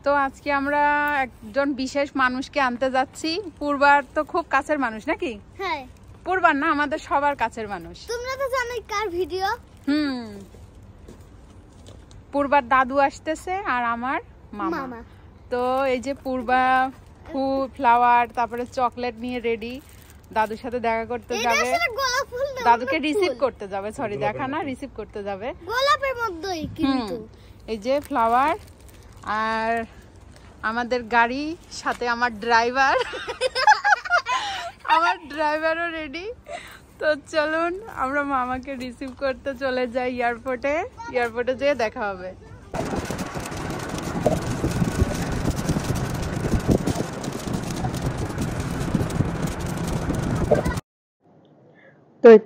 তো আজকে আমরা একজন বিশেষ মানুষকে আনতে যাচ্ছি। পূর্বার তো খুব কাছের মানুষ নাকি? হ্যাঁ, পূর্বার না, আমাদের সবার কাছের মানুষ। তোমরা তো জানোই কার ভিডিও। পূর্বার দাদু আসতেছে আর আমার মামা। তো এই যে পূর্বা ফুল, ফ্লাওয়ার, তারপরে চকলেট নিয়ে রেডি, দাদুর সাথে দেখা করতে যাবে, দাদুকে রিসিভ করতে যাবে। সরি, দেখা না, রিসিভ করতে যাবে। গোলাপের মধ্যেই কিন্তু এই যে ফ্লাওয়ার আর আমাদের গাড়ি, সাথে আমার ড্রাইভার আমার ড্রাইভারও রেডি। তো চলুন আমরা মামাকে রিসিভ করতে চলে যাই এয়ারপোর্টে। এয়ারপোর্টে যেয়ে দেখা হবে।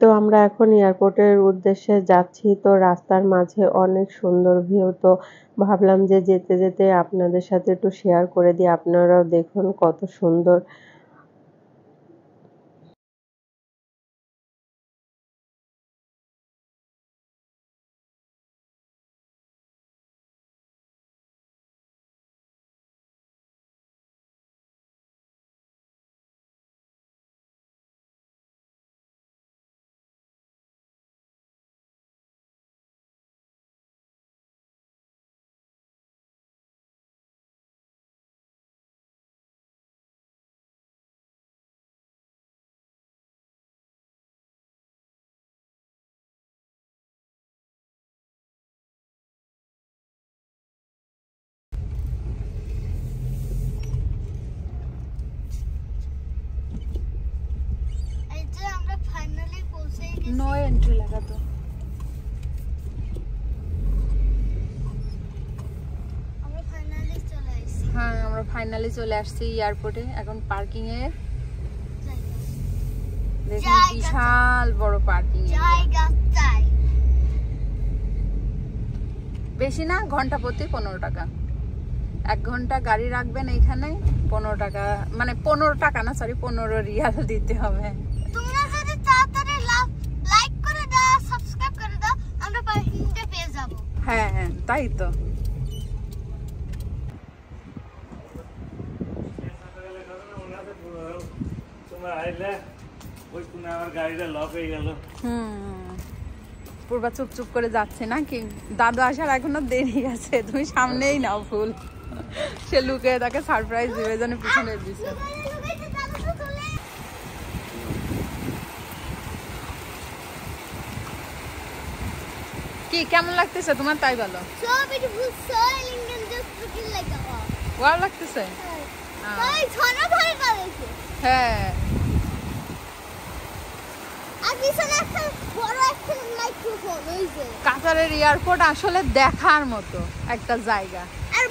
তো আমরা এখন এয়ারপোর্টের উদ্দেশ্যে যাচ্ছি। তো রাস্তার মাঝে অনেক সুন্দর ভিউ, তো ভাবলাম যে যেতে যেতে আপনাদের সাথে একটু শেয়ার করে দিই, আপনারাও দেখুন কত সুন্দর। নো এন্ট্রি লেখা তো। হ্যাঁ, আমরা ফাইনালি চলে আসছি এয়ারপোর্টে। এখন পার্কিং এ দেখুন, বিশাল বড় পার্কিং। বেশি না, ঘন্টা প্রতি 15 টাকা। 1 ঘন্টা গাড়ি রাখবেন এইখানে 15 টাকা, মানে 15 টাকা না, সরি 15 রিয়াল দিতে হবে। তোমরা যদি তাড়াতাড়ি লাইক করে দাও, সাবস্ক্রাইব করে দাও, আমরা পার্কিংটা পেয়ে যাব। হ্যাঁ হ্যাঁ, তাই তো। পূর্বা চুপ চুপ করে যাচ্ছে নাকি? দাদু আসার এখনো দেরি আছে, তুমি সামনেই নাও ফুল। সে লুকে তাকে সারপ্রাইজ দিবে, যেন পিছনে দিছে। কি কেমন লাগতেছে তোমার, তাই বলো? ভালো লাগতেছে। হ্যাঁ, কাতারের এয়ারপোর্ট আসলে দেখার মতো একটা জায়গা। আর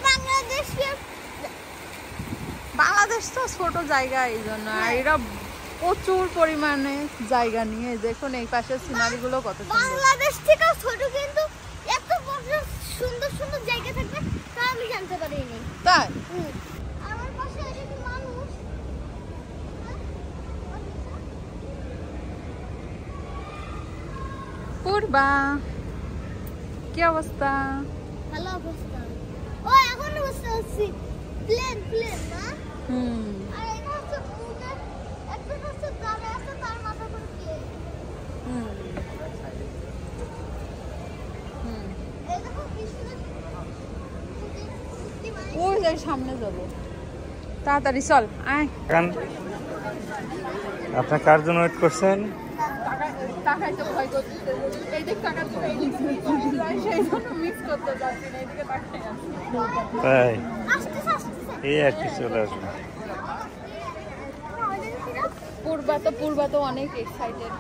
বাংলাদেশ তো ছোট জায়গা, এই জন্য। আর এরা প্রচুর পরিমাণে জায়গা নিয়ে, দেখুন এই পাশের সিনারি গুলো কত সুন্দর। বাংলাদেশ থেকে ছোট, কিন্তু এত সুন্দর সুন্দর জায়গা থাকবে তা আমি জানতে পারিনি। তাই আমার পাশে একজন মানুষ। পূর্বা, কি অবস্থা? ভালো অবস্থা। ও এখন বুঝতে পারছি, প্লেন না। আর এটা হচ্ছে উড়ে, একটা হচ্ছে দাঁড়ায় আছে, তার মাথা করে প্লেন। এই দেখো পিছনে ওই যাই, সামনে যাবো, তাড়াতাড়ি চল আয়। আপনি কার জন্য ওয়েট করছেন? তাই এই আর কি, চলে আসবে। পূর্বা তো অনেক এক্সাইটেড,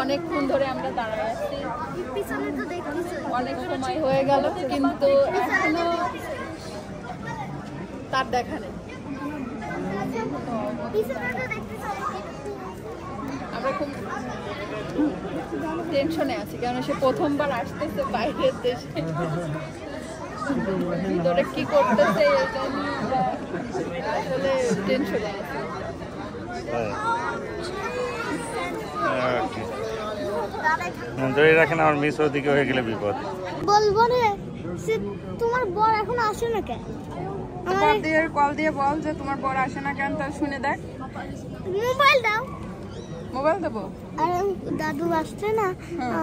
অনেকক্ষণ ধরে আমরা দাঁড়ায় আছি, অনেক সময় হয়ে গেল, কিন্তু এখনো তার দেখা নেই। আমরা খুব টেনশনে আছি, কারণ সে প্রথমবার আসতেছে বাইরের দেশে, ভিতরে কি করতেছে এটা নিয়ে আসলে টেনশনে আছে। দাঁড়াই থাকো। ধরে রাখেন, আমার মিস ওদিকে হয়ে গেলে বিপদ। বলবো রে, সে তোমার বর এখন আসে না কেন? কল দিয়ে বল যে তোমার বর আসে না কেন, তাহলে শুনে দেখ। মোবাইল দাও। মোবাইল দেবো। আর দাদু আসছে না,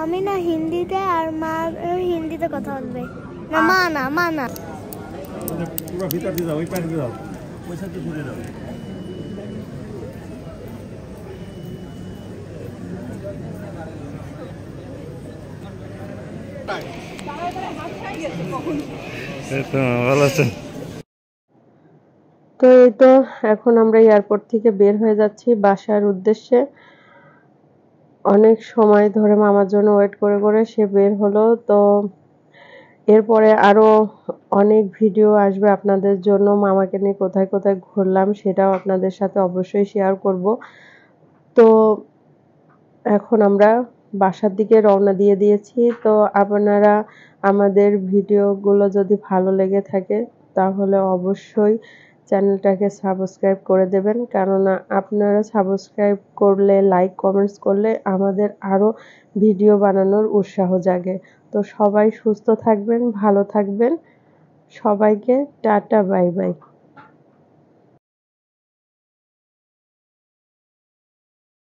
আমি না হিন্দিতে আর মা হিন্দিতে কথা বলবে না। মা না পুরো ভিতর দিয়ে যাও, ওই পাশ দিয়ে যাও, ওই সাইড দিয়ে ঘুরে যাও। ভালো আছেন? তো এই তো এখন আমরা এয়ারপোর্ট থেকে বের হয়ে যাচ্ছি বাসার উদ্দেশ্যে। অনেক সময় ধরে মামার জন্য ওয়েট করে করে সে বের হলো। তো এরপরে আরো অনেক ভিডিও আসবে আপনাদের জন্য। মামাকে নিয়ে কোথায় কোথায় ঘুরলাম সেটাও আপনাদের সাথে অবশ্যই শেয়ার করব। তো এখন আমরা বাসার দিকে রওনা দিয়ে দিয়েছি। তো আপনারা আমাদের ভিডিওগুলো যদি ভালো লেগে থাকে তাহলে অবশ্যই চ্যানেলটাকে সাবস্ক্রাইব করে দেবেন, কেননা আপনারা সাবস্ক্রাইব করলে, লাইক কমেন্টস করলে আমাদের আরও ভিডিও বানানোর উৎসাহ জাগে। তো সবাই সুস্থ থাকবেন, ভালো থাকবেন। সবাইকে টাটা, বাই বাই।